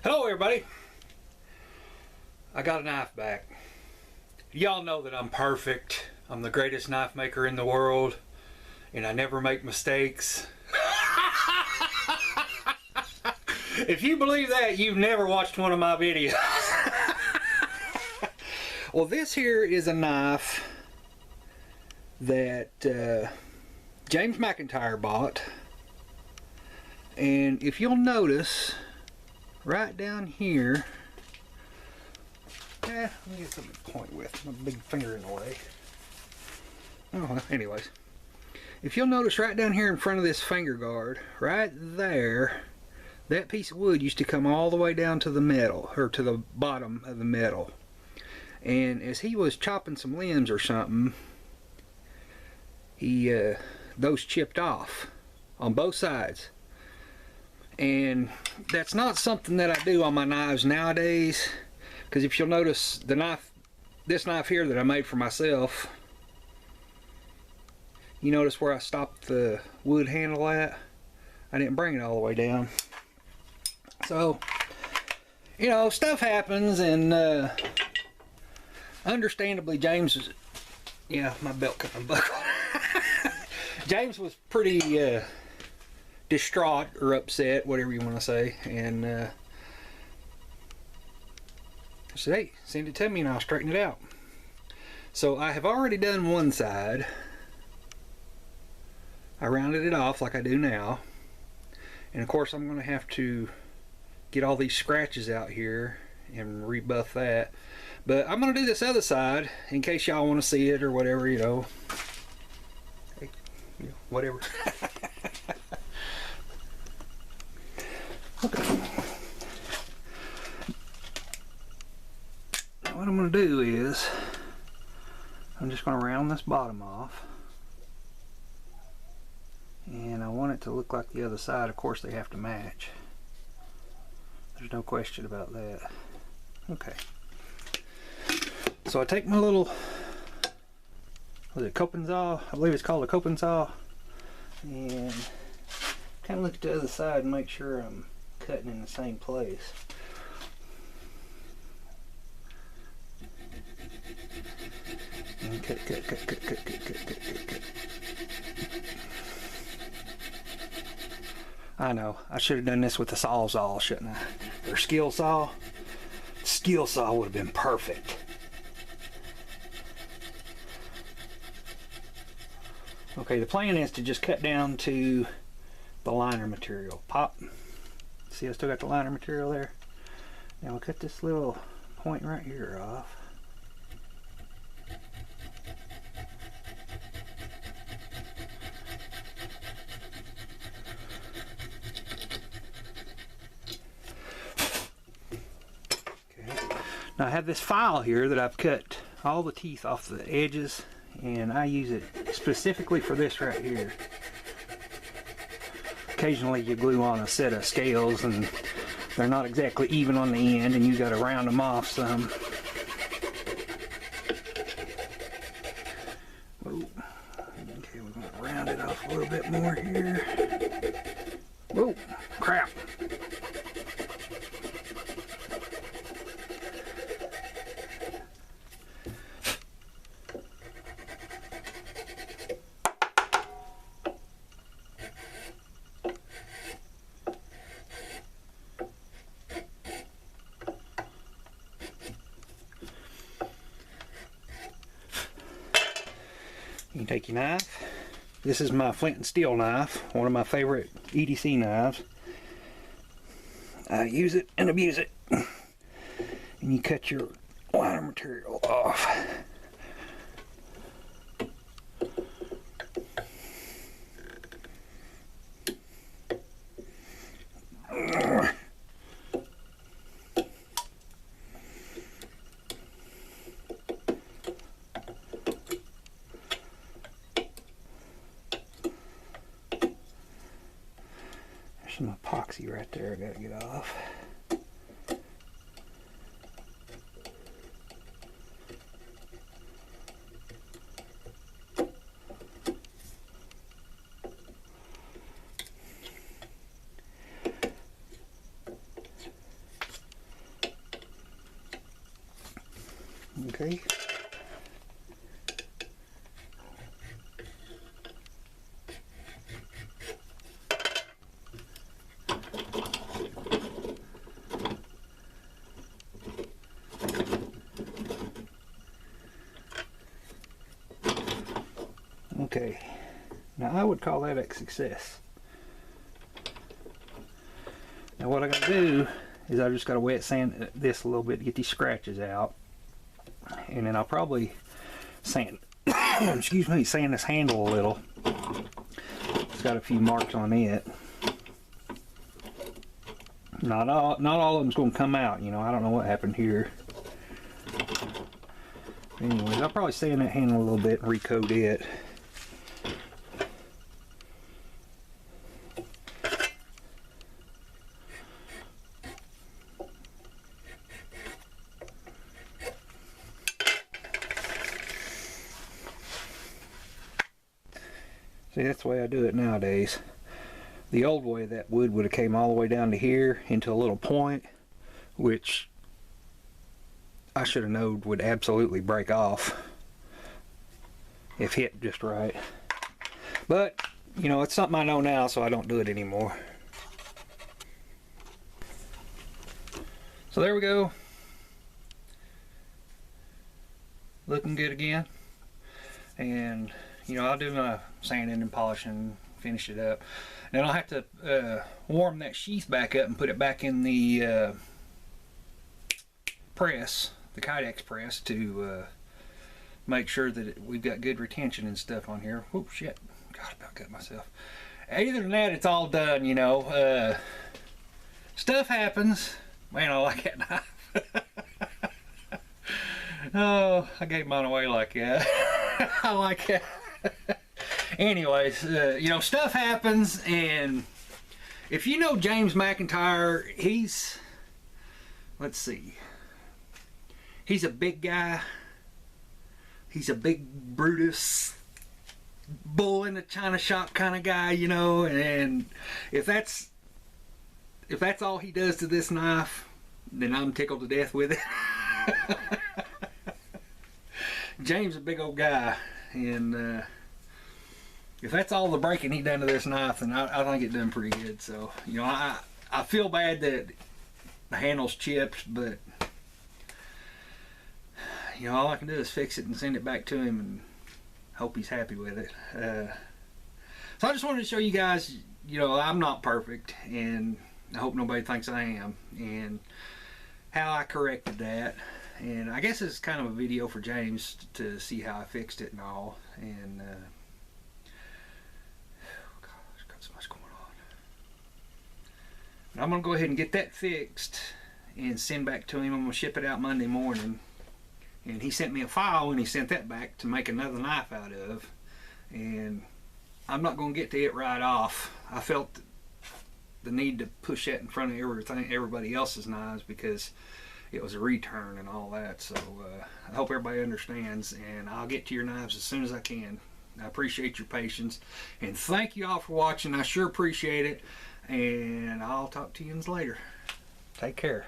Hello everybody. I got a knife back. Y'all know that I'm perfect. I'm the greatest knife maker in the world, and I never make mistakes. If you believe that, you've never watched one of my videos. Well, this here is a knife that James McIntyre bought, and if you'll notice right down here, let me get something to point with. My big finger in the way. Oh, anyways, if you'll notice right down here in front of this finger guard, right there, that piece of wood used to come all the way down to the metal, or to the bottom of the metal. And as he was chopping some limbs or something, those chipped off on both sides. And that's not something that I do on my knives nowadays, because if you'll notice this knife here that I made for myself, you notice where I stopped the wood handle at? I didn't bring it all the way down. So, you know, stuff happens, and understandably James was, yeah, my belt cut unbuckled. James was pretty distraught or upset, whatever you want to say, and I said, hey, send it to me and I'll straighten it out. So I have already done one side. I rounded it off like I do now, and of course I'm going to have to get all these scratches out here and rebuff that, but I'm going to do this other side in case y'all want to see it or whatever, you know. Hey, you know, whatever. Okay. What I'm going to do is I'm just going to round this bottom off, and I want it to look like the other side. Of course they have to match. There's no question about that. Okay. So I take my little, was it coping saw? I believe it's called a coping saw, and kind of look at the other side and make sure I'm cutting in the same place. And cut. I know, I should have done this with the sawzall, shouldn't I? Or skill saw. Skill saw would have been perfect. Okay, the plan is to just cut down to the liner material. Pop. See, I still got the liner material there. Now we'll cut this little point right here off. Now I have this file here that I've cut all the teeth off the edges, and I use it specifically for this right here. Occasionally you glue on a set of scales and they're not exactly even on the end, and you got to round them off some. Whoa. Okay, we're going to round it off a little bit more here. Whoa, crap. You can take your knife. This is my flint and steel knife, one of my favorite EDC knives. I use it and abuse it. And you cut your liner material off. Some epoxy right there I gotta get off. Okay. Okay, now I would call that a success. Now what I gotta do is I just gotta wet sand this a little bit to get these scratches out, and then I'll probably sand, excuse me, sand this handle a little. It's got a few marks on it. Not all of them's gonna come out. You know, I don't know what happened here. Anyways, I'll probably sand that handle a little bit and recoat it. See, that's the way I do it nowadays. The old way, that wood would have came all the way down to here into a little point, which I should have known would absolutely break off if hit just right. But, you know, it's something I know now, so I don't do it anymore. So there we go. Looking good again. And, you know, I'll do my sanding and polishing, finish it up. Then I'll have to warm that sheath back up and put it back in the press, the Kydex press, to make sure that we've got good retention and stuff on here. Whoop, shit. God, I about cut myself. Other than that, it's all done, you know. Stuff happens. Man, I like that knife. Oh, I gave mine away like that. I like that. Anyways, you know, stuff happens, and if you know James McIntyre, he's, let's see, he's a big guy. He's a big Brutus, bull in the china shop kind of guy, you know, and if that's all he does to this knife, then I'm tickled to death with it. James is a big old guy, and if that's all the breaking he done to this knife, then I think it done pretty good. So, you know, I feel bad that the handle's chipped, but, you know, all I can do is fix it and send it back to him and hope he's happy with it. So I just wanted to show you guys, you know, I'm not perfect, and I hope nobody thinks I am, and how I corrected that. And I guess it's kind of a video for James to see how I fixed it and all. And gosh, got so much going on. But I'm gonna go ahead and get that fixed and send back to him. I'm gonna ship it out Monday morning. And he sent me a file and he sent that back to make another knife out of. And I'm not gonna get to it right off. I felt the need to push that in front of everybody else's knives because it was a return and all that. So I hope everybody understands, and I'll get to your knives as soon as I can. I appreciate your patience, and thank you all for watching. I sure appreciate it, and I'll talk to you later. Take care.